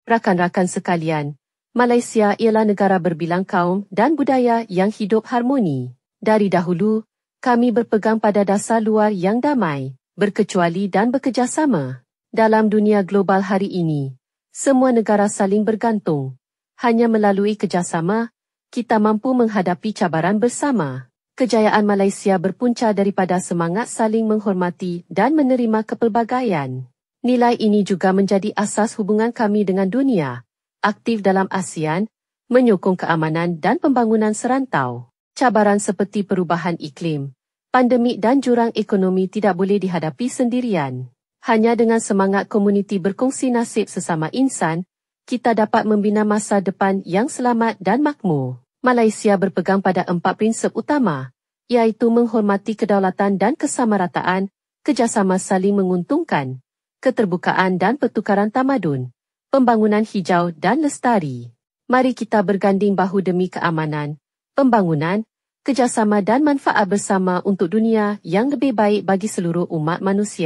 Rakan-rakan sekalian, Malaysia ialah negara berbilang kaum dan budaya yang hidup harmoni. Dari dahulu, kami berpegang pada dasar luar yang damai, berkecuali dan bekerjasama. Dalam dunia global hari ini, semua negara saling bergantung. Hanya melalui kerjasama, kita mampu menghadapi cabaran bersama. Kejayaan Malaysia berpunca daripada semangat saling menghormati dan menerima kepelbagaian. Nilai ini juga menjadi asas hubungan kami dengan dunia, aktif dalam ASEAN, menyokong keamanan dan pembangunan serantau. Cabaran seperti perubahan iklim, pandemik dan jurang ekonomi tidak boleh dihadapi sendirian. Hanya dengan semangat komuniti berkongsi nasib sesama insan, kita dapat membina masa depan yang selamat dan makmur. Malaysia berpegang pada 4 prinsip utama, iaitu menghormati kedaulatan dan kesamarataan, kerjasama saling menguntungkan, keterbukaan dan pertukaran tamadun, pembangunan hijau dan lestari. Mari kita berganding bahu demi keamanan, pembangunan, kerjasama dan manfaat bersama untuk dunia yang lebih baik bagi seluruh umat manusia.